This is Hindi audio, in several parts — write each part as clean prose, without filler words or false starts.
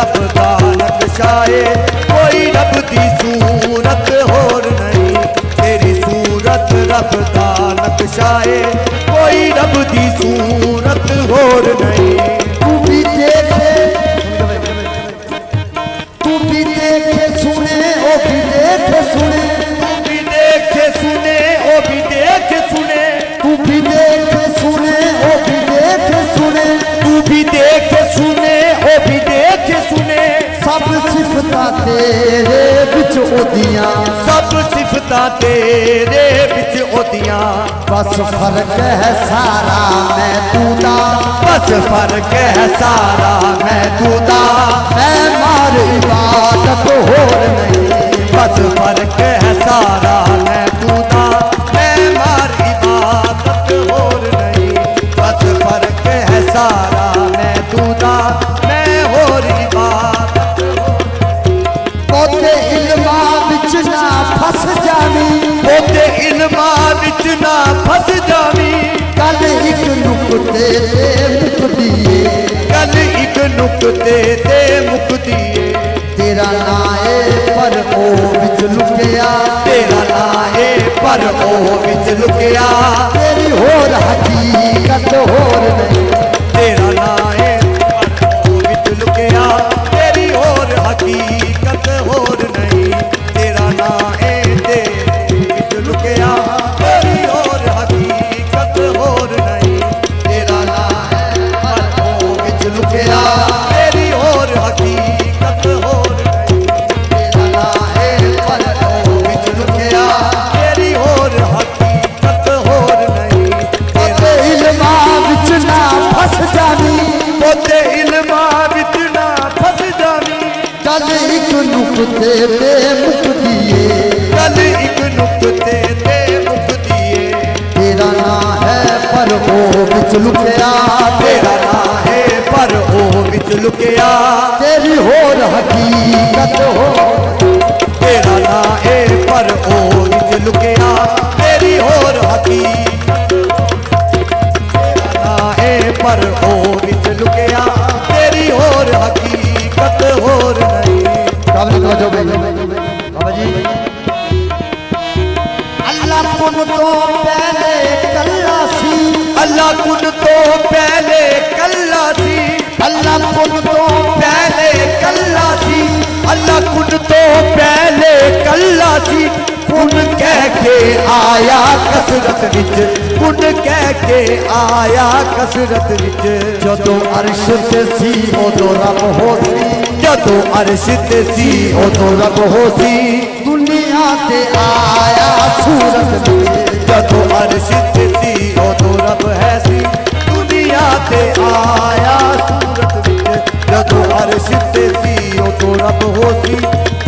रब दा नक्शाए कोई रब दी सूरत होर नहीं तेरी सूरत रब दा नक्शाए कोई रब दी सूरत होर नहीं तू भी देखे सुने ओ भी देखे सुने तू भी देखे सुने ओ भी देखे सुने तू भी देखे सुने ओ भी देखे सुने तू भी देखे सुने ओ भी देखे सुने सब सिफतां तेरे विच ओदियां सब सिफतां तेरे विच ओदियां बस फर्क है सारा मैं तू दा बस फर्क है सारा मैं तू दा मैं मार इबादत होर नहीं बस फर्क है सारा मैं तू दा मैं मार इबादत होर नहीं बस फर्क है सारा मैं तू दा मैं होर इबादत पोते इल्मा विच ना फस जावी पोते इल्मा विच ना फस जावी कल एक नुक्ते ते मुकदीए कल एक नुक्ते ते मुकदीए तेरा नाए पर ओ विच लुकिया तेरा नाए पर ओ विच लुकिया तेरी होर हकीकत होर नहीं तेरा नाए पर ओ विच लुकिया तेरी होर हकीकत होर नहीं तेरा नाए ते विच लुकिया तेरी होर हकीकत होर नहीं तेरा नाए पर ओ विच लुकिया तेरी होर हकीकत होर नहीं तेरा नाए पर ओ विच लुकिया तेरी होर हकीकत होर नहीं पोते इल्मा विच ना फस जावी पोते इल्मा विच ना फस जावी कल एक नुक्ते ते मुकदीए कल एक नुक्ते ते मुकदीए तेरा ना है पर ओ विच लुकिया तेरा ना है पर ओ विच लुकिया तेरी होर हकीकत हो तेरा ना है पर ओ विच लुकिया तेरी होर हकीकत तेरा ना है पर ओ विच लुकिया तेरी होर हकीकत होर नहीं बाबा जी अल्लाह कुन तो पहले कल्ला सी अल्लाह कुन तो पहले कल्ला सी अल्लाह कुन तो पहले कल्ला सी अल्लाह कुन तो पहले कल्ला सी कुन कह के आया कसरत विच कुन कह के आया कसरत विच जदों अर्श ते सी उदों रब होसी जदों अर्श ते सी उदों रब होसी दुनिया ते आया सूरत विच जदों अर्श ते सी उदों रब है सी दुनिया ते आया सूरत विच जदों अर्श ते सी उदों रब होसी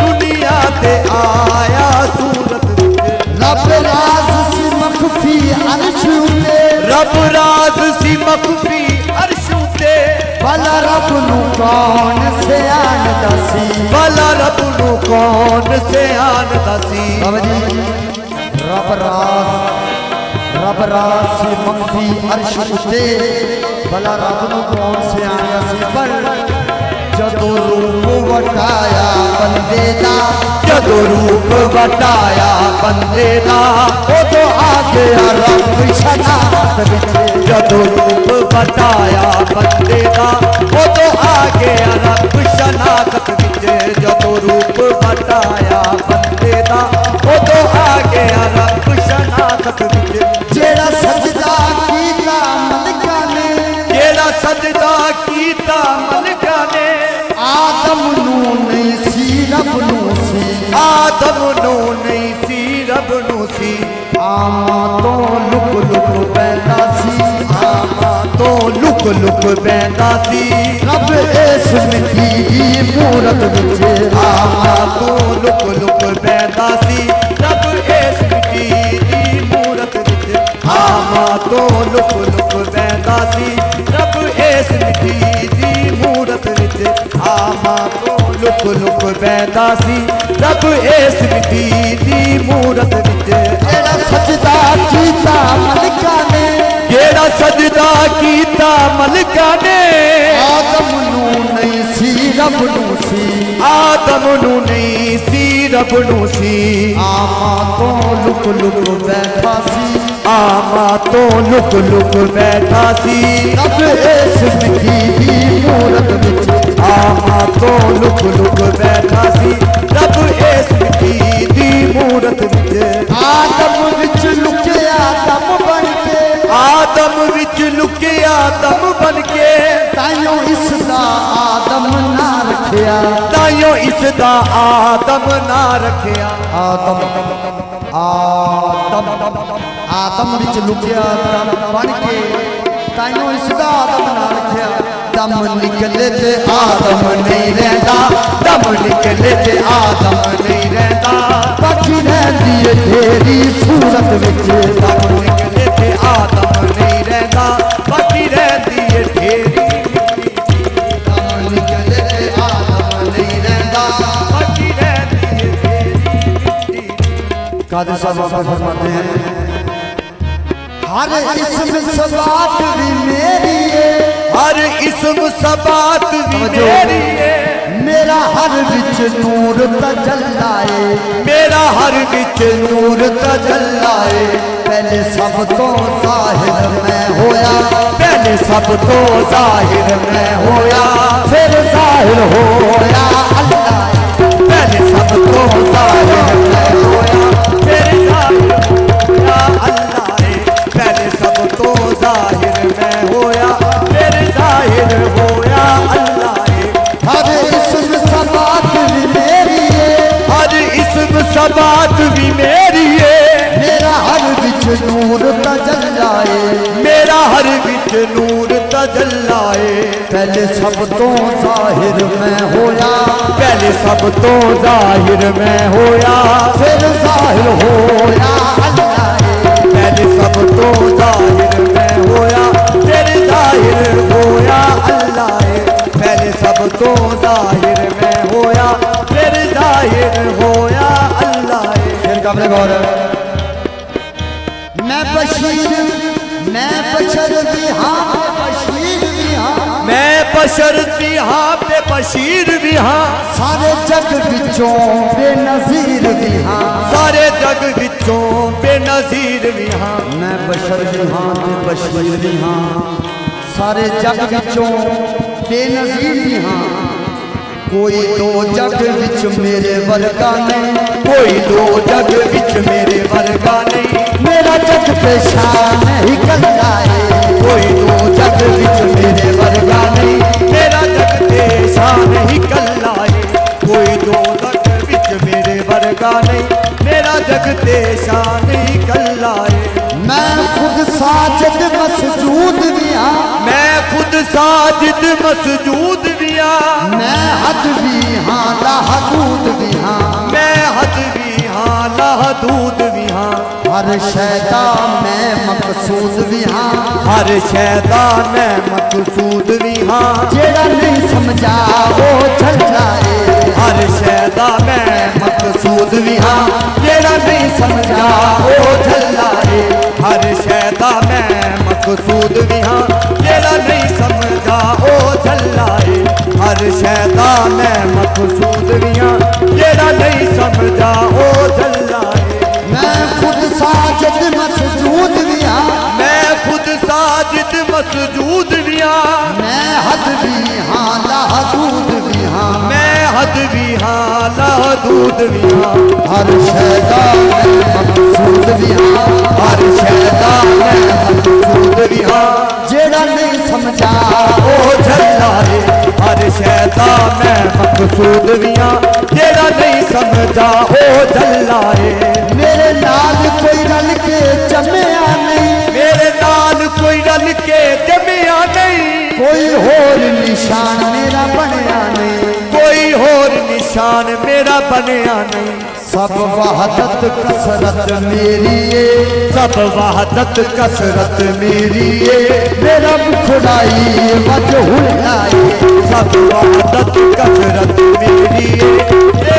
दुनिया ते आया सूरत विच रब राज सी मखफी अर्श उते रब राज सी मखफी अर्श उते भला रब नू कौन सियान दसी भला रब नू कौन सियान दसी बाबा जी रब राज सी मखफी अर्श उते भला रब नू कौन सियान दसी पर जदों रूप वटाया बंदे दा जदों रूप वटाया बंदे दा उदों आ गया रब शनाख्त विच जदों रूप वटाया बंदे दा उदों आ गया रब शनाख्त विच जदों रूप वटाया बंदे दा उदों आ गया रब शनाख्त विच जेड़ा सजदा कीता मलका ने जेड़ा सजदा कीता मलका ने आदम नू नहीं सी रब नू सी आदम नू नहीं सी रब नू सी आमा तो लुक लुक पैदा सी आमा तो लुक लुक बैठा सी रब इस मिट्टी दी मूरत विच आमा तो लुक लुक बैठा सी रब इस मिट्टी दी मूरत विच आमा तो लुक लुक बैठा सी रब इस मिट्टी दी मूरत विच आमा तो लुक लुक बैठा सी रब इस मिट्टी दी मूरत विच जेड़ा सजदा कीता मलका ने जेड़ा सजदा कीता मलका ने आदम नू नहीं सी ਰੱਬ ਨੂੰ ਸੀ ਆਦਮ ਨੂੰ ਨਹੀਂ ਸੀ ਰੱਬ ਨੂੰ ਸੀ ਆਮਾ ਤੋਂ ਲੁਕ ਲੁਕ ਬੈਠਾ ਸੀ ਆਮਾ ਤੋਂ ਲੁਕ ਲੁਕ ਬੈਠਾ ਸੀ ਰੱਬ ਇਸ ਮਿੱਟੀ ਦੀ ਮੂਰਤ ਵਿੱਚ ਆਮਾ ਤੋਂ ਲੁਕ ਲੁਕ ਬੈਠਾ ਸੀ ਰੱਬ ਇਸ ਮਿੱਟੀ ਦੀ ਮੂਰਤ ਵਿੱਚ ਆਦਮ ਵਿੱਚ ਲੁਕਿਆ ਦਮ ਬਣ ਕੇ ਆਦਮ ਵਿੱਚ ਲੁਕਿਆ ਦਮ ਬਣ ਕੇ ਤਾਈਓ ਇਸ ਦਾ ਆਦਮ ਨਾ ਰੱਖਿਆ ਤਾਈਓ ਇਸ ਦਾ ਆਦਮ ਨਾ ਰੱਖਿਆ ਆਦਮ ਵਿੱਚ ਲੁਕਿਆ ਦਮ ਬਣ ਕੇ ਤਾਈਓ ਇਸ ਦਾ ਆਦਮ ਨਾ ਰੱਖਿਆ ਦਮ ਨਿਕਲੇ ਤੇ ਆਦਮ ਨਹੀਂ ਰਹਿੰਦਾ ਦਮ ਨਿਕਲੇ ਤੇ ਆਦਮ ਨਹੀਂ ਰਹਿੰਦਾ ਬਾਕੀ ਰਹਿੰਦੀ ਏ ਤੇਰੀ ਸੂਰਤ ਵਿੱਚ ਦਮ ਨਿਕਲੇ ਤੇ ਆਦਮ ਨਹੀਂ ਰਹਿੰਦਾ ਬਾਕੀ ਰਹਿੰਦੀ ਏ ਢੇਰੀ ਦਮ ਨਿਕਲੇ ਤੇ ਆਦਮ ਨਹੀਂ ਰਹਿੰਦਾ ਬਾਕੀ ਰਹਿੰਦੀ ਏ ਢੇਰੀ ਕਾਦਰ साहब आप फरमाते हैं हर इसम सबात भी मेरी है हर इसम सबात भी मेरी है मेरा हर विच नूर तजल्लाए मेरा हर विच नूर तजल्लाए पहले सब तो जाहिर मैं होया पहले सब तो जाहिर मैं होया फिर जाहिर होया अल्लाह पहले सब तो जाहिर मैं होया फिर जाहिर होया अल्लाह पहले सब तो जाहिर मैं होया फिर जाहिर होया अल्लाह हर इसम सबात भी मेरी है हर इसम सबात भी मेरी है मेरा हर विच नूर तजल्लाए मेरा हर विच नूर तजल्लाए पहले सब तो जाहिर मैं होया पहले सब तो जाहिर मैं होया फिर जाहिर होया अल्लाह पहले सब तो जाहिर मैं होया फिर जाहिर होया अल्लाह पहले सब तो जाहिर मैं होया फिर जाहिर होया अल्लाह फिर काबिल गौर मैं बशीर मैं बशर भी हाँ बशीर भी हाँ मैं बशर भी हाँ ते बशीर भी हाँ सारे जग विचों बेनज़ीर भी हाँ सारे जग विचों बेनज़ीर भी हाँ मैं बशर भी हाँ ते बशीर भी हाँ सारे जग विचों बेनज़ीर भी हाँ कोई दो जग विच मेरे वर्गा नहीं कोई दो जग विच मेरे वर्गा नहीं मेरा जग पेशान ही कलाए कोई दो जग विच मेरे वर्गा नहीं मेरा जग पेशान ही कलाए कोई दो जग विच मेरे वर्गा नहीं मेरा जग पेशान ही कलाए मैं खुद साजिद मसजूद भी हाँ मैं खुद साजिद मसजूद भी हाँ मैं हद भी हाँ लाहदूद भी हाँ मैं हद भी हाँ लाहदूद भी हाँ हर शैदा मैं मकसूद भी हाँ हर शैदा मैं मकसूद भी हाँ जेड़ा नहीं समझा वो चल जाए हर शैदा मैं मकसूद भी हाँ जेड़ा नहीं समझा वो झल्लाए हर शैदा मैं मकसूद भी हाँ जेड़ा नहीं समझा वो झल्लाए हर शैदा मैं मकसूद भी हाँ जेड़ा नहीं समझा वो झल्लाए मैं खुद साजिद मसजूद भी हाँ मैं खुद साजिद मसजूद भी हाँ मैं हद भी हाँ लाहदूद भी हाँ मैं हद भी हाँ लाहदूद भी हाँ हर शैदा मैं मकसूद भी हाँ हर शैदा मैं मकसूद भी हाँ जेड़ा नहीं समझा ओ झल्लाए हर शैदा मैं मकसूद भी हाँ जेड़ा नहीं समझा ओ झल्लाए मेरे नाल कोई रल के जमया नहीं मेरे नाल कोई रल के जमिया नहीं कोई होर निशान मेरा बनया नहीं कोई होर निशान मेरा बनया नहीं सब वहदत कसरत मेरी है सब वहदत कसरत मेरी है मेरा मुखड़ाई वजहुल्लाए सब वहदत कसरत मेरी है